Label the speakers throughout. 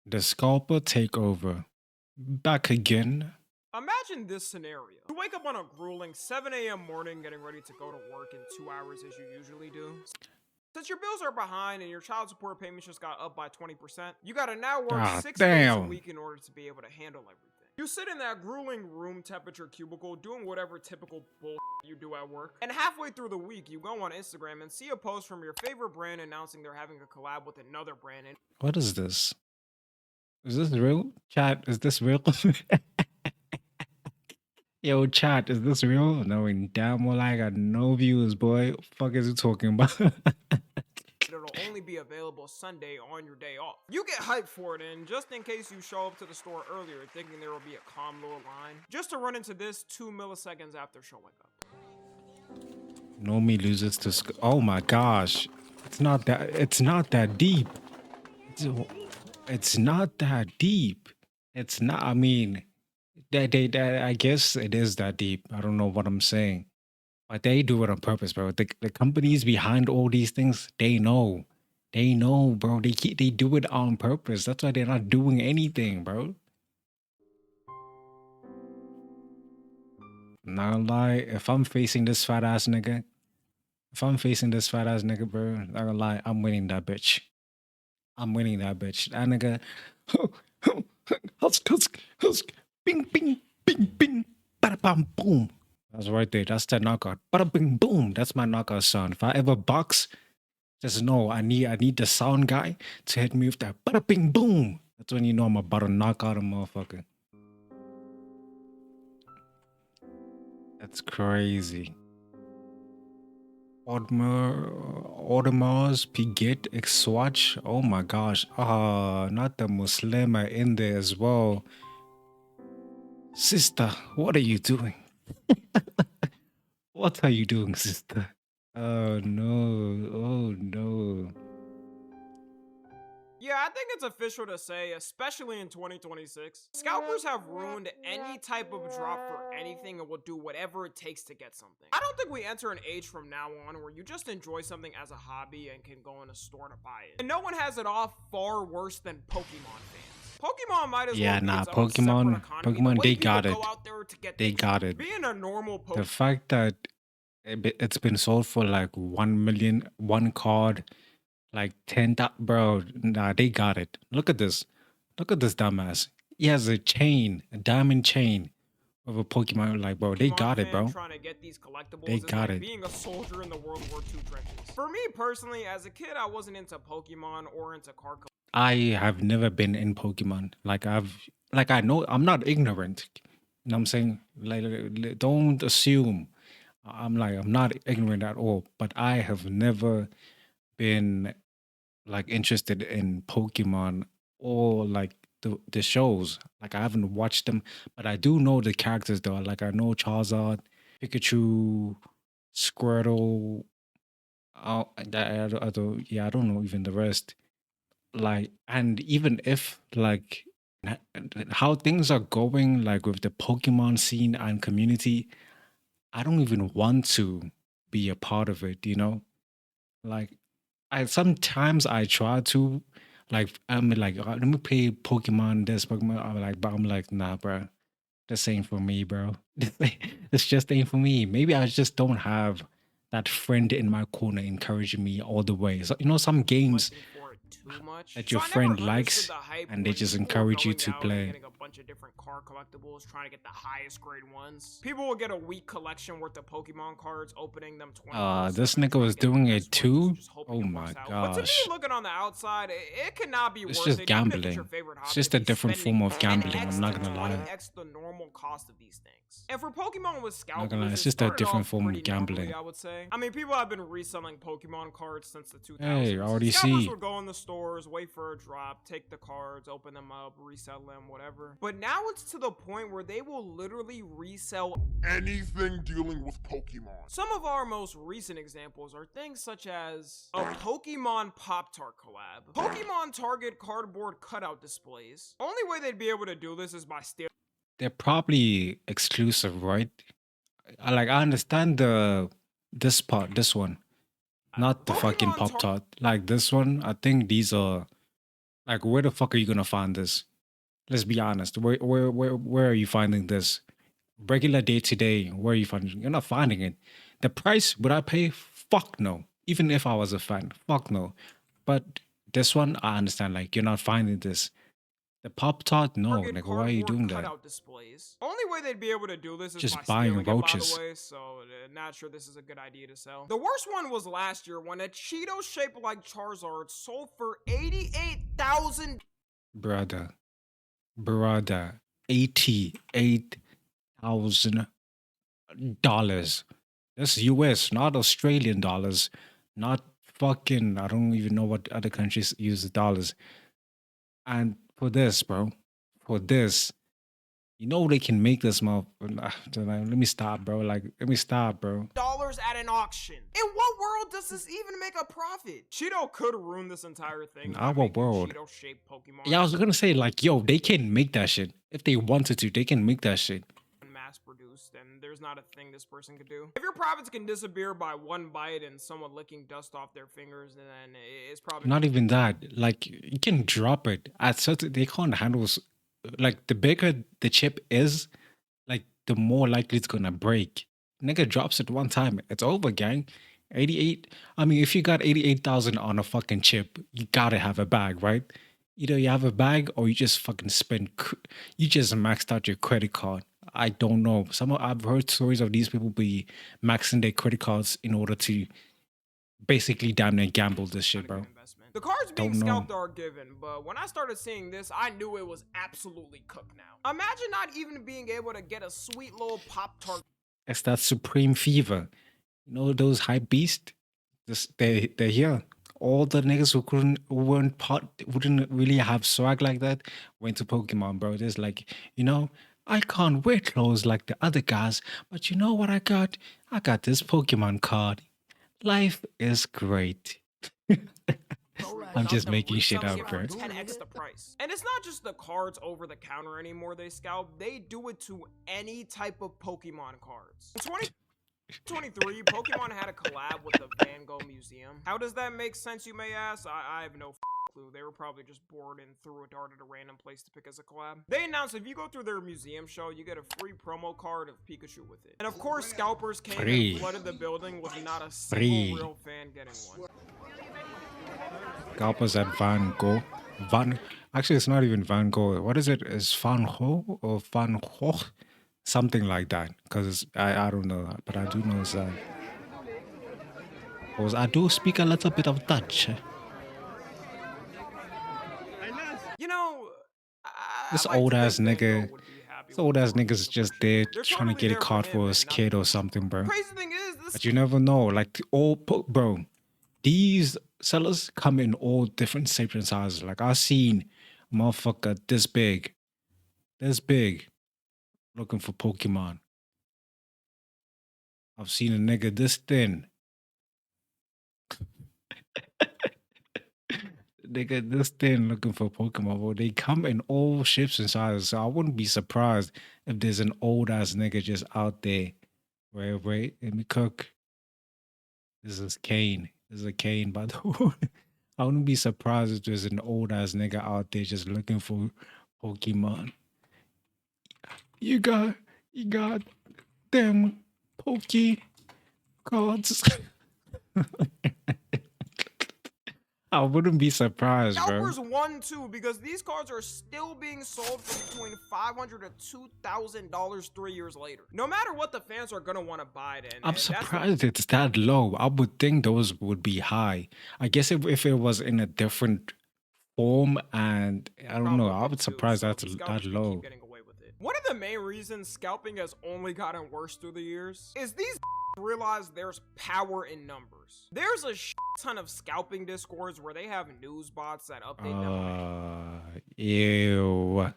Speaker 1: The Scalper takeover. Back again.
Speaker 2: Imagine this scenario. You wake up on a grueling 7 a.m. morning getting ready to go to work in 2 hours as you usually do. Since your bills are behind and your child support payments just got up by 20%, you gotta now work
Speaker 1: Ah,
Speaker 2: 6 days a
Speaker 1: damn.
Speaker 2: week in order to be able to handle everything. You sit in that grueling room temperature cubicle doing whatever typical bull you do at work. And halfway through the week, you go on Instagram and see a post from your favorite brand announcing they're having a collab with another brand. And
Speaker 1: What is this? Is this real? Chat, is this real? Yo, chat, is this real? Knowing damn well I got no views, boy. What the fuck is he talking about?
Speaker 2: it'll only be available Sunday on your day off. You get hyped for it, and just in case you show up to the store earlier thinking there will be a calm little line, just to run into this 2 milliseconds after showing up.
Speaker 1: Normally loses to oh my gosh. It's not that deep. It's not that deep. It's not, I mean, I guess it is that deep. I don't know what I'm saying. But they do it on purpose, bro. The companies behind all these things, they know. They know, bro. They do it on purpose. That's why they're not doing anything, bro. Not gonna lie, if I'm facing this fat ass nigga, bro, not gonna lie, I'm winning that bitch. I'm winning that bitch. That nigga, husk, husk, husk, bing, bing, bing, bing, bada bam, boom. That's right there. That's that knockout. Bada bing, boom. That's my knockout sound. If I ever box, just know I need the sound guy to hit me with that bada bing, boom. That's when you know I'm about to knock out a motherfucker. That's crazy. Audemars Piguet X Swatch. Oh my gosh. Ah, not the Muslima in there as well. Sister, what are you doing? What are you doing, sister? Oh no. Oh no.
Speaker 2: Yeah, I think it's official to say, especially in 2026, scalpers have ruined any type of drop for anything and will do whatever it takes to get something. I don't think we enter an age from now on where you just enjoy something as a hobby and can go in a store to buy it. And no one has it off far worse than Pokemon fans. Pokemon might as well be its own separate economy. The way
Speaker 1: They
Speaker 2: people
Speaker 1: got it.
Speaker 2: go out there to get
Speaker 1: They
Speaker 2: things
Speaker 1: got
Speaker 2: done.
Speaker 1: it.
Speaker 2: Being a normal
Speaker 1: The
Speaker 2: Pokemon
Speaker 1: fact that it's been sold for like 1 million, one card, like 10, bro, nah, they got it. Look at this. Look at this dumbass. He has a chain, a diamond chain of a Pokemon. Like, bro, they got it, bro.
Speaker 2: Trying to get these collectibles
Speaker 1: They
Speaker 2: is
Speaker 1: got
Speaker 2: like
Speaker 1: it.
Speaker 2: being a soldier in the World War II trenches. For me personally, as a kid, I wasn't into Pokemon or into card.
Speaker 1: I have never been in Pokemon. I know I'm not ignorant. You know what I'm saying? Like, don't assume. I'm not ignorant at all. But I have never been like interested in Pokemon or like the shows. Like I haven't watched them, but I do know the characters though. Like I know Charizard, Pikachu, Squirtle. I don't know even the rest. Like, and even if like how things are going, like with the Pokemon scene and community, I don't even want to be a part of it. You know, like I sometimes I try to, like I'm like let me play Pokemon this Pokemon. I'm like, but I'm like, nah, bro, this ain't for me, bro. This just ain't for me. Maybe I just don't have that friend in my corner encouraging me all the way. So you know, some games
Speaker 2: Too much.
Speaker 1: that
Speaker 2: So
Speaker 1: your
Speaker 2: I never
Speaker 1: friend
Speaker 2: understood
Speaker 1: likes
Speaker 2: the hype
Speaker 1: and they
Speaker 2: when
Speaker 1: just
Speaker 2: people were
Speaker 1: encourage you
Speaker 2: going
Speaker 1: to
Speaker 2: out and
Speaker 1: play.
Speaker 2: getting a bunch of different car collectibles, trying to get the highest grade ones. People will get a week collection worth of Pokemon cards, opening them 24/7.
Speaker 1: This nigga was doing it too. Oh my
Speaker 2: But to me,
Speaker 1: gosh.
Speaker 2: looking on the outside, it cannot be
Speaker 1: It's
Speaker 2: worth
Speaker 1: just
Speaker 2: it. Even if it's your
Speaker 1: gambling.
Speaker 2: favorite
Speaker 1: It's
Speaker 2: hobby,
Speaker 1: just
Speaker 2: to
Speaker 1: a
Speaker 2: be
Speaker 1: different form
Speaker 2: spending
Speaker 1: of gambling.
Speaker 2: 10x
Speaker 1: I'm not
Speaker 2: to
Speaker 1: gonna lie.
Speaker 2: 20x the normal cost of these things. And for Pokemon with
Speaker 1: Not gonna lie.
Speaker 2: scalpers,
Speaker 1: It's
Speaker 2: it
Speaker 1: just a
Speaker 2: started
Speaker 1: different
Speaker 2: off
Speaker 1: form
Speaker 2: pretty
Speaker 1: of gambling.
Speaker 2: normally, I would say. I mean, people have been reselling Pokemon cards since the 2000s.
Speaker 1: Hey, I already
Speaker 2: Scalpers
Speaker 1: see.
Speaker 2: would go in the stores, wait for a drop, take the cards, open them up, resell them, whatever. But now it's to the point where they will literally resell
Speaker 3: anything dealing with Pokemon.
Speaker 2: some of our most recent examples are things such as a Pokemon Pop-Tart collab, Pokemon Target cardboard cutout displays. Only way they'd be able to do this is by stealing.
Speaker 1: They're probably exclusive, right? I understand this part, this one, not the fucking Pop Tart. Like this one, I think these are Like, where the fuck are you gonna find this? Let's be honest. Where are you finding this? Regular day to day, where are you finding it? You're not finding it. The price, would I pay? Fuck no. Even if I was a fan, fuck no. But this one, I understand. Like, you're not finding this. The Pop Tart, no.
Speaker 2: Target
Speaker 1: Like, why are you
Speaker 2: cardboard
Speaker 1: doing that?
Speaker 2: cutout displays. Only way they'd be able to do this is
Speaker 1: Just
Speaker 2: by
Speaker 1: buying
Speaker 2: stealing it, by the
Speaker 1: roaches.
Speaker 2: way, so not sure this is a good idea to sell. The worst one was last year when a Cheeto shaped like Charizard sold for $88,000.
Speaker 1: Brother. $88,000. That's US, not Australian dollars. Not fucking, I don't even know what other countries use the dollars. And for this, bro, for this, you know they can make this let me stop, bro. Like, let me stop, bro.
Speaker 2: At an auction. In what world does this even make a profit? Cheeto could ruin this entire thing.
Speaker 1: In
Speaker 2: by
Speaker 1: our
Speaker 2: making
Speaker 1: world.
Speaker 2: Cheeto-shaped Pokemon.
Speaker 1: Yeah, I was gonna say, like, yo, they can make that shit. If they wanted to, they can make that shit.
Speaker 2: Mass produced, and there's not a thing this person could do. If your profits can disappear by one bite and someone licking dust off their fingers, then it's probably
Speaker 1: Not even that. Like, you can drop it at certain. They can't handle. Like, the bigger the chip is, like, the more likely it's gonna break. Nigga drops it one time, it's over, gang. 88. I mean, if you got 88,000 on a fucking chip, you gotta have a bag, right? Either you have a bag or you just fucking you just maxed out your credit card. I don't know. I've heard stories of these people be maxing their credit cards in order to basically damn near gamble this shit, bro.
Speaker 2: The cards being
Speaker 1: Don't know.
Speaker 2: scalped are given, but when I started seeing this, I knew it was absolutely cooked now. Imagine not even being able to get a sweet little Pop-Tart.
Speaker 1: It's that supreme fever. You know those hype beasts? They're here. All the niggas wouldn't really have swag like that went to Pokemon, bro. There's like, I can't wear clothes like the other guys, but you know what I got? I got this Pokemon card. Life is great. I'm just making shit up, bro.
Speaker 2: 10x the price. And it's not just the cards over the counter anymore they scalp. They do it to any type of Pokemon cards. In 2023, Pokemon had a collab with the Van Gogh Museum. How does that make sense, you may ask? I have no clue. They were probably just bored and threw a dart at a random place to pick as a collab. They announced if you go through their museum show, you get a free promo card of Pikachu with it. And of course, scalpers came and flooded the building with not a single real fan getting one.
Speaker 1: Scalpers at Van Gogh. Actually, it's not even Van Gogh. What is it? Is Van Gogh or Van Gogh? Something like that. Because I don't know, but I do know it's that. Because I do speak a little bit of Dutch. This old ass nigga. This old ass nigga's just there trying to get a card for his kid or something, bro.
Speaker 2: Crazy thing is,
Speaker 1: But you never know. Like, bro, these sellers come in all different shapes and sizes. Like, I've seen a motherfucker this big, looking for Pokemon. I've seen a nigga this thin. Nigga this thin looking for Pokemon. Well, they come in all shapes and sizes. So I wouldn't be surprised if there's an old ass nigga just out there. Wait, let me cook. This is Kane. This is a Kane, by the way. I wouldn't be surprised if there's an old ass nigga out there just looking for Pokemon. You got them Poke cards. I wouldn't be surprised, bro.
Speaker 2: Scalpers won too because these cards are still being sold for between $500 to $2,000 3 years later. No matter what, the fans are gonna want to buy it.
Speaker 1: I'm surprised it's that low. I would think those would be high. I guess if it was in a different form, and I don't know, I would surprise that's that low.
Speaker 2: One of the main reasons scalping has only gotten worse through the years is these realize there's power in numbers. There's a ton of scalping discords where they have news bots that update them.
Speaker 1: Ew.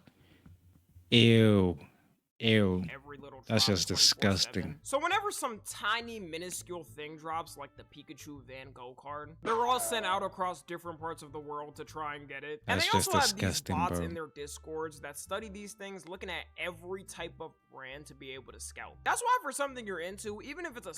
Speaker 2: Every little
Speaker 1: That's just disgusting.
Speaker 2: So whenever some tiny minuscule thing drops, like the Pikachu Van Gogh card, they're all sent out across different parts of the world to try and get it. And
Speaker 1: That's
Speaker 2: they also
Speaker 1: just
Speaker 2: have these
Speaker 1: disgusting,
Speaker 2: bots
Speaker 1: bro.
Speaker 2: in their discords that study these things, looking at every type of brand to be able to scalp. That's why for something you're into, even if it's a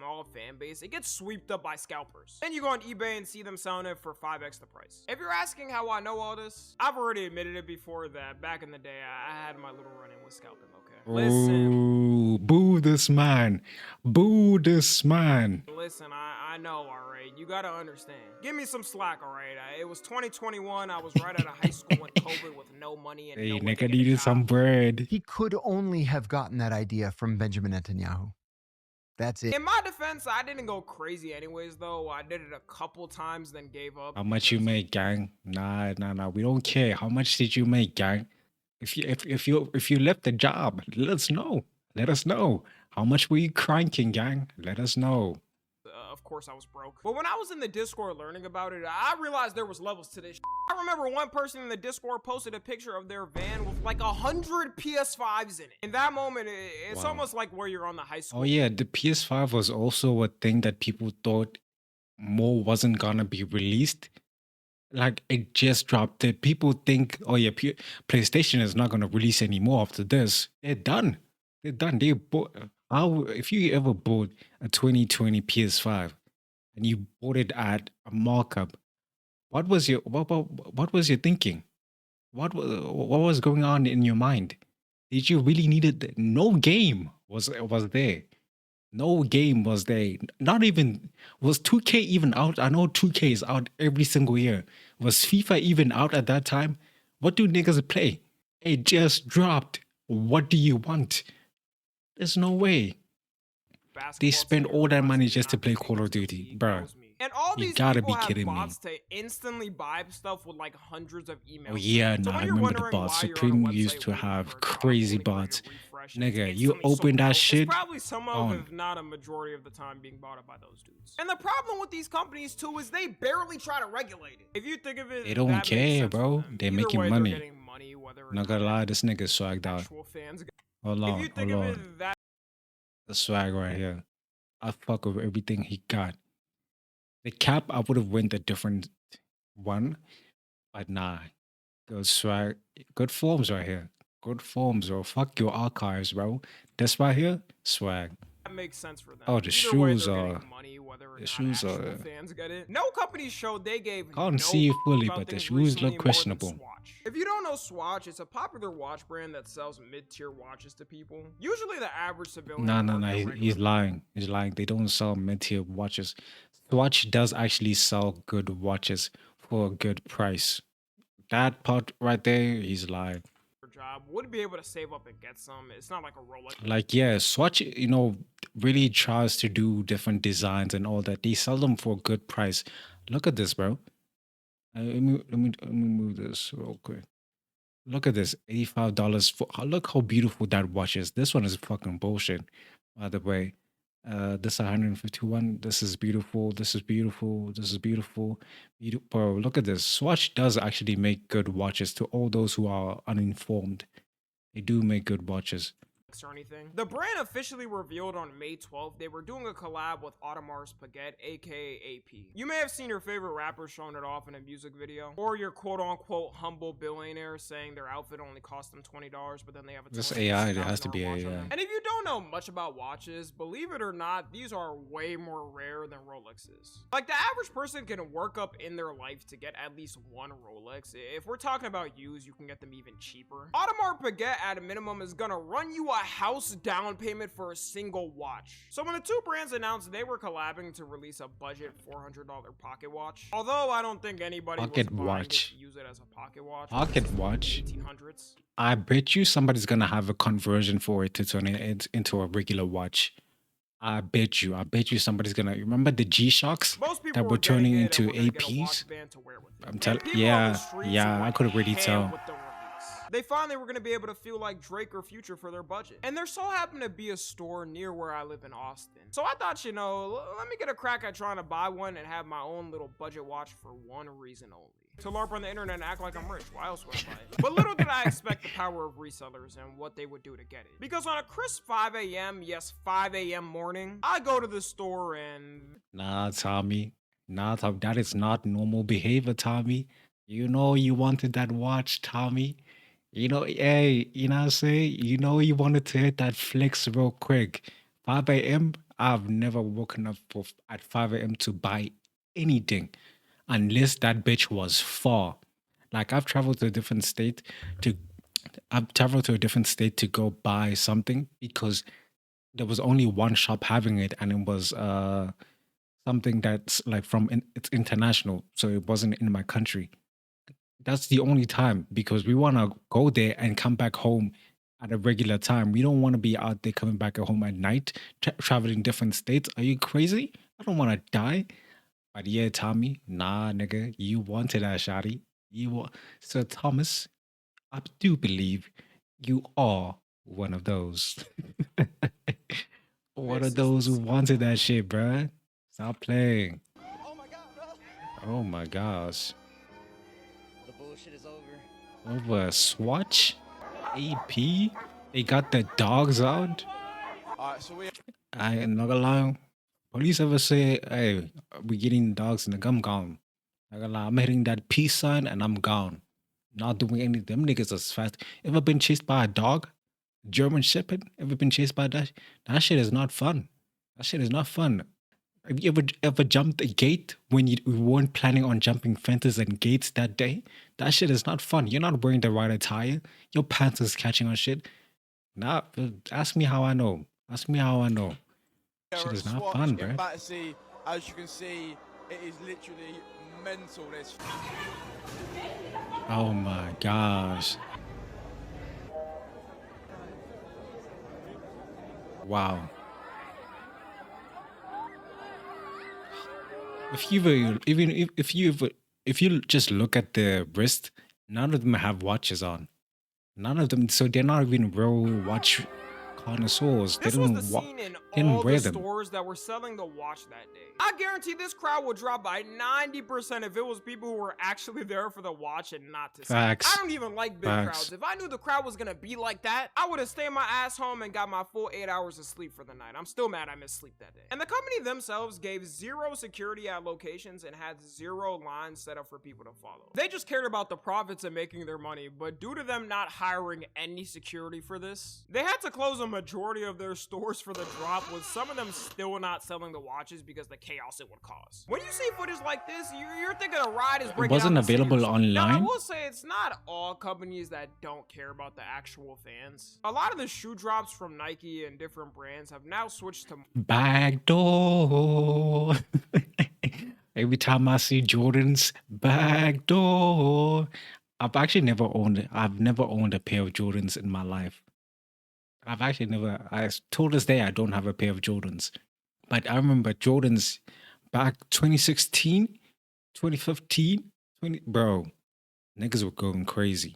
Speaker 2: all fan base, it gets swept up by scalpers. Then you go on eBay and see them selling it for 5x the price. If you're asking how I know all this, I've already admitted it before that back in the day, I had my little run-in with scalping, okay? Listen.
Speaker 1: Ooh, boo this man. Boo this man.
Speaker 2: Listen, I know, alright? You gotta understand. Give me some slack, alright? It was 2021, I was right out of high school in COVID with no money and
Speaker 1: Hey,
Speaker 2: no way to
Speaker 1: nigga
Speaker 2: get a
Speaker 1: needed some
Speaker 2: job.
Speaker 1: bread.
Speaker 4: He could only have gotten that idea from Benjamin Netanyahu. That's it.
Speaker 2: In my defense, I didn't go crazy anyways, though. I did it a couple times, then gave up.
Speaker 1: How much you make, gang? Nah. We don't care. How much did you make, gang? If you left the job, let us know. Let us know. How much were you cranking, gang? Let us know.
Speaker 2: Of course I was broke. But when I was in the Discord learning about it, I realized there was levels to this. I remember one person in the Discord posted a picture of their van with like 100 PS5s in it. In that moment, it's
Speaker 1: Wow.
Speaker 2: almost like where you're on the high school.
Speaker 1: Oh yeah, the PS5 was also a thing that people thought more wasn't gonna be released. Like it just dropped it. People think, oh yeah, PlayStation is not gonna release any more after this. They're done. They're done. They bought. How if you ever bought a 2020 PS5 and you bought it at a markup, what was your what was your thinking? What was going on in your mind? Did you really need it? No game was there. No game was there. Not even was 2K even out. I know 2K is out every single year. Was FIFA even out at that time? What do niggas play? It just dropped. What do you want? There's no way. They spend all that money just to play Call of Duty, bro.
Speaker 2: And all
Speaker 1: You
Speaker 2: these
Speaker 1: gotta
Speaker 2: people
Speaker 1: be
Speaker 2: have
Speaker 1: kidding me.
Speaker 2: bots to instantly buy stuff with like hundreds of emails.
Speaker 1: Oh yeah,
Speaker 2: So
Speaker 1: nah,
Speaker 2: when
Speaker 1: I
Speaker 2: you're
Speaker 1: remember the
Speaker 2: wondering
Speaker 1: bots.
Speaker 2: why you're on a
Speaker 1: Supreme used
Speaker 2: website
Speaker 1: to
Speaker 2: waiting
Speaker 1: have
Speaker 2: for a job,
Speaker 1: crazy
Speaker 2: only going
Speaker 1: bots.
Speaker 2: to refresh and it's
Speaker 1: Nigga, you
Speaker 2: instantly sold
Speaker 1: open that
Speaker 2: out, it's
Speaker 1: shit.
Speaker 2: probably some of,
Speaker 1: on.
Speaker 2: if not a majority of the time, being bought up by those dudes. And the problem with these companies too is they barely try to regulate it. If you think of it,
Speaker 1: They don't
Speaker 2: that makes
Speaker 1: care,
Speaker 2: sense for
Speaker 1: bro.
Speaker 2: them.
Speaker 1: They're
Speaker 2: Either
Speaker 1: making
Speaker 2: way,
Speaker 1: money.
Speaker 2: They're getting money, whether or
Speaker 1: Not gonna lie, this nigga's swagged out.
Speaker 2: actual fans.
Speaker 1: Hold
Speaker 2: If you
Speaker 1: on,
Speaker 2: think
Speaker 1: hold
Speaker 2: of
Speaker 1: on.
Speaker 2: it that
Speaker 1: The swag right here. I fuck with everything he got. The cap, I would have went a different one, but nah. Good swag, good forms right here. Good forms, bro. Fuck your archives, bro. This right here, swag.
Speaker 2: makes sense for them.
Speaker 1: Oh, the
Speaker 2: Either way,
Speaker 1: shoes
Speaker 2: they're
Speaker 1: are.
Speaker 2: getting money, whether or
Speaker 1: The
Speaker 2: not
Speaker 1: shoes
Speaker 2: actual
Speaker 1: are.
Speaker 2: fans get it. No company showed they gave
Speaker 1: Can't
Speaker 2: no
Speaker 1: see it fully,
Speaker 2: about
Speaker 1: but the
Speaker 2: things
Speaker 1: shoes
Speaker 2: recently
Speaker 1: look
Speaker 2: more than
Speaker 1: questionable.
Speaker 2: Swatch. If you don't know Swatch, it's a popular watch brand that sells mid-tier watches to people. Usually the average civilian.
Speaker 1: No.
Speaker 2: worker
Speaker 1: He's
Speaker 2: regular.
Speaker 1: lying. He's lying. They don't sell mid-tier watches. Swatch does actually sell good watches for a good price. That part right there, he's lying.
Speaker 2: Job would be able to save up and get some. It's not like a Rolex.
Speaker 1: Like, yeah, Swatch, really tries to do different designs and all that. They sell them for a good price. Look at this, bro. Let me move this real quick. Look at this, $85 for. Look how beautiful that watch is. This one is fucking bullshit, by the way. This 151. This is beautiful. This is beautiful. This is beautiful. Bro, look at this. Swatch does actually make good watches. To all those who are uninformed, they do make good watches.
Speaker 2: Or anything. The brand officially revealed on May 12th they were doing a collab with Audemars Piguet, aka AP. You may have seen your favorite rapper showing it off in a music video, or your quote-unquote humble billionaire saying their outfit only cost them $20, but then they have a
Speaker 1: This
Speaker 2: $26,000
Speaker 1: AI, there has to be
Speaker 2: watch on
Speaker 1: AI.
Speaker 2: them. And if you don't know much about watches, believe it or not, these are way more rare than Rolexes. Like the average person can work up in their life to get at least one Rolex. If we're talking about used, you can get them even cheaper. Audemars Piguet at a minimum is gonna run you a house down payment for a single watch. So when the two brands announced they were collabing to release a budget $400 pocket watch, although I don't think anybody
Speaker 1: Pocket
Speaker 2: was buying
Speaker 1: watch.
Speaker 2: it to use it as a pocket watch.
Speaker 1: Pocket watch.
Speaker 2: 1800s.
Speaker 1: I bet you somebody's gonna have a conversion for it to turn it into a regular watch. I bet you somebody's gonna remember the G-Shocks
Speaker 2: Most people
Speaker 1: that were
Speaker 2: getting
Speaker 1: turning
Speaker 2: it and
Speaker 1: into
Speaker 2: were gonna get a
Speaker 1: APs.
Speaker 2: watch band to wear with it.
Speaker 1: I'm
Speaker 2: And
Speaker 1: telling,
Speaker 2: people on the streets
Speaker 1: yeah, I
Speaker 2: went
Speaker 1: could already
Speaker 2: ham
Speaker 1: tell.
Speaker 2: with the release. They finally were going to be able to feel like Drake or Future for their budget. And there so happened to be a store near where I live in Austin. So I thought, let me get a crack at trying to buy one and have my own little budget watch for one reason only. To LARP on the internet and act like I'm rich. Why else would I buy it? But little did I expect the power of resellers and what they would do to get it. Because on a crisp 5 a.m., yes, 5 a.m. morning, I go to the store and...
Speaker 1: Nah, Tommy. Nah, Tom, that is not normal behavior, Tommy. You know you wanted that watch, Tommy. Hey, you know what I'm saying? You know you wanted to hit that flex real quick. 5 a.m. I've never woken up at 5 a.m. to buy anything unless that bitch was far. Like to I've traveled to a different state to go buy something because there was only one shop having it, and it was something that's like it's international, so it wasn't in my country. That's the only time because we want to go there and come back home at a regular time. We don't want to be out there coming back at home at night, traveling different states. Are you crazy? I don't want to die. But yeah, Tommy, nah, nigga, you wanted that, shotty. You want Sir Thomas. I do believe you are one of those. One
Speaker 2: This
Speaker 1: of
Speaker 2: is
Speaker 1: those
Speaker 2: the
Speaker 1: who wanted
Speaker 2: scene.
Speaker 1: that shit, bruh. Stop playing. Oh my gosh.
Speaker 5: The bullshit is over.
Speaker 1: Over a Swatch? AP? They got the dogs out?
Speaker 6: Alright, so we
Speaker 1: I ain't not gonna lie. Police ever say, hey, we getting dogs and I'm gone. Not gonna lie, I'm hitting that peace sign and I'm gone. Not doing anything. Them niggas is fast. Ever been chased by a dog? German Shepherd? Ever been chased by that? That shit is not fun. That shit is not fun. Have you ever jumped a gate when you weren't planning on jumping fences and gates that day? That shit is not fun. You're not wearing the right attire. Your pants is catching on shit. Nah, ask me how I know. Ask me how I know.
Speaker 6: are
Speaker 1: Shit
Speaker 6: at
Speaker 1: is not
Speaker 6: Swatch
Speaker 1: fun,
Speaker 6: in
Speaker 1: bro.
Speaker 6: Battersea. As you can see, it is literally mental. There's
Speaker 1: Oh my gosh. Wow. If you were, even if you just look at the wrist, none of them have watches on. None of them, so they're not even real watch connoisseurs.
Speaker 2: This was the scene in
Speaker 1: They didn't
Speaker 2: all the
Speaker 1: wear them.
Speaker 2: stores that were selling the watch that day. I guarantee this crowd would drop by 90% if it was people who were actually there for the watch and not to sell.
Speaker 1: Facts.
Speaker 2: I don't even like big
Speaker 1: Facts.
Speaker 2: crowds. If I knew the crowd was gonna be like that, I would have stayed my ass home and got my full 8 hours of sleep for the night. I'm still mad I missed sleep that day. And the company themselves gave zero security at locations and had zero lines set up for people to follow. They just cared about the profits and making their money, but due to them not hiring any security for this, they had to close a majority of their stores for the drop, with some of them still not selling the watches because the chaos it would cause. When you see footage like this, you're thinking a ride is breaking
Speaker 1: wasn't
Speaker 2: out in the city or
Speaker 1: available
Speaker 2: something. Now, I
Speaker 1: online?
Speaker 2: will say it's not all companies that don't care about the actual fans. A lot of the shoe drops from Nike and different brands have now switched to
Speaker 1: Back door. Every time I see Jordan's back door. I've never owned a pair of Jordans in my life. I've actually never, till this day, I don't have a pair of Jordans. But I remember Jordans back 2016, 2015, bro, niggas were going crazy.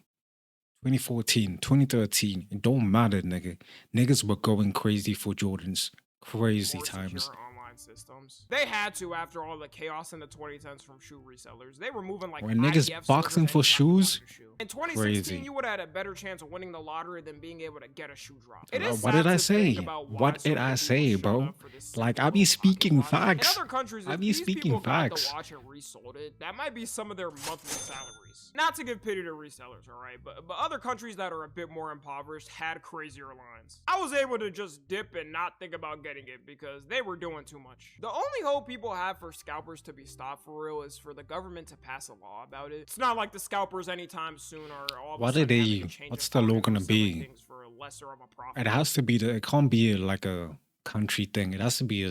Speaker 1: 2014, 2013, it don't matter, nigga. Niggas were going crazy for Jordans. Crazy
Speaker 2: more
Speaker 1: times.
Speaker 2: secure online systems. They had to after all the chaos in the 2010s from shoe resellers. They were moving like
Speaker 1: When niggas
Speaker 2: IDF
Speaker 1: boxing
Speaker 2: soldiers
Speaker 1: for
Speaker 2: anytime you wanted
Speaker 1: shoes,
Speaker 2: a shoe. In 2016,
Speaker 1: crazy.
Speaker 2: you would have had a better chance of winning the lottery than being able to get a shoe drop. It is
Speaker 1: What
Speaker 2: sad
Speaker 1: did I
Speaker 2: to
Speaker 1: say?
Speaker 2: think about why
Speaker 1: What
Speaker 2: so
Speaker 1: did
Speaker 2: many
Speaker 1: I
Speaker 2: people
Speaker 1: say,
Speaker 2: showed
Speaker 1: bro?
Speaker 2: up for this
Speaker 1: Like,
Speaker 2: simple
Speaker 1: I be
Speaker 2: little pocket
Speaker 1: speaking
Speaker 2: watch.
Speaker 1: facts.
Speaker 2: In other countries,
Speaker 1: I
Speaker 2: if
Speaker 1: be
Speaker 2: these
Speaker 1: speaking
Speaker 2: people got
Speaker 1: facts.
Speaker 2: the watch and resold it, that might be some of their monthly salaries. Not to give pity to resellers, all right? But other countries that are a bit more impoverished had crazier lines. I was able to just dip and not think about getting it because they were doing too much. The only hope people have for scalpers to be stopped for real is for the government to pass a law about it. It's not like the scalpers anytime soon are all of a
Speaker 1: What
Speaker 2: sudden
Speaker 1: are
Speaker 2: having
Speaker 1: they?
Speaker 2: to change
Speaker 1: What's
Speaker 2: their
Speaker 1: the law
Speaker 2: pocket or
Speaker 1: gonna
Speaker 2: selling
Speaker 1: be?
Speaker 2: things for lesser of a profit.
Speaker 1: It has to be it can't be like a country thing. It has to be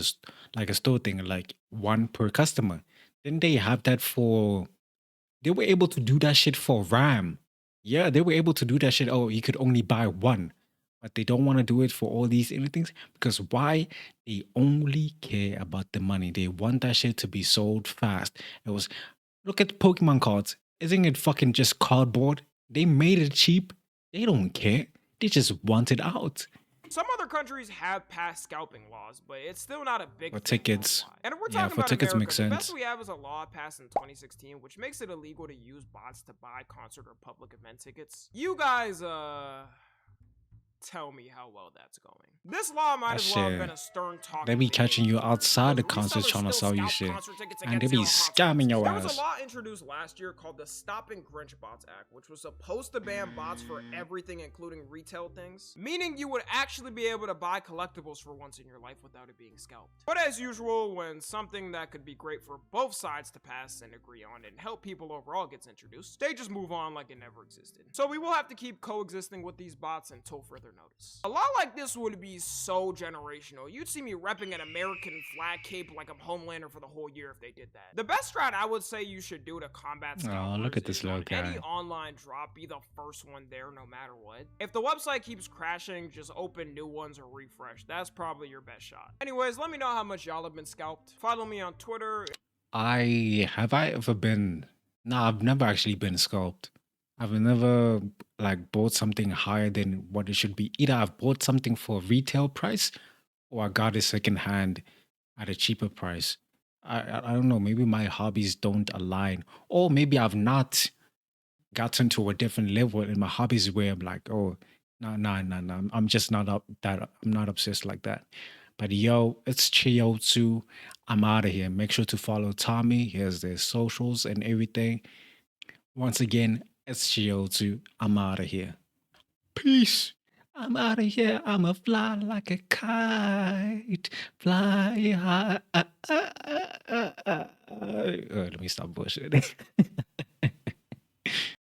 Speaker 1: like a store thing, like one per customer. Didn't they have that for? They were able to do that shit for RAM. Yeah, they were able to do that shit. Oh, you could only buy one, but they don't want to do it for all these other things because why? They only care about the money. They want that shit to be sold fast. It was look at Pokemon cards. Isn't it fucking just cardboard? They made it cheap. They don't care. They just want it out.
Speaker 2: Some other countries have passed scalping laws, but it's still not a big
Speaker 1: For
Speaker 2: thing
Speaker 1: tickets.
Speaker 2: worldwide. And if we're
Speaker 1: Yeah,
Speaker 2: talking
Speaker 1: for
Speaker 2: about
Speaker 1: tickets
Speaker 2: America,
Speaker 1: makes
Speaker 2: the best
Speaker 1: sense.
Speaker 2: we have is a law passed in 2016, which makes it illegal to use bots to buy concert or public event tickets. You guys, Tell me how well that's going. This law might
Speaker 1: That
Speaker 2: as well have
Speaker 1: shit.
Speaker 2: been a stern talking.
Speaker 1: They be catching you outside the
Speaker 2: because
Speaker 1: concert
Speaker 2: resellers
Speaker 1: trying to
Speaker 2: still
Speaker 1: sell you
Speaker 2: scalp
Speaker 1: shit.
Speaker 2: concert tickets
Speaker 1: And they
Speaker 2: against
Speaker 1: be
Speaker 2: zero
Speaker 1: scamming your
Speaker 2: consequences. There was
Speaker 1: ass.
Speaker 2: a law introduced last year called the Stopping Grinch Bots Act, which was supposed to ban bots for everything, including retail things, meaning you would actually be able to buy collectibles for once in your life without it being scalped. But as usual, when something that could be great for both sides to pass and agree on and help people overall gets introduced, they just move on like it never existed. So we will have to keep coexisting with these bots until further notice. A law like this would be so generational. You'd see me repping an American flag cape like I'm Homelander for the whole year if they did that. The best strat I would say you should do to combat scalpers
Speaker 1: look at this
Speaker 2: is
Speaker 1: little
Speaker 2: on
Speaker 1: guy.
Speaker 2: any online drop, be the first one there no matter what. If the website keeps crashing, just open new ones or refresh. That's probably your best shot. Anyways, let me know how much y'all have been scalped. Follow me on Twitter.
Speaker 1: I ever been? Nah, I've never actually been scalped. I've never like bought something higher than what it should be. Either I've bought something for retail price or I got it secondhand at a cheaper price. I don't know. Maybe my hobbies don't align, or maybe I've not gotten to a different level in my hobbies where I'm like, oh, no, no, no, no. I'm just not up that. I'm not obsessed like that. But yo, it's Chio2. I'm out of here. Make sure to follow Tommy. Here's their socials and everything. Once again, it's Chio2. I'm out of here. Peace. I'm out of here. I'ma fly like a kite. Fly high. Let me stop bullshitting.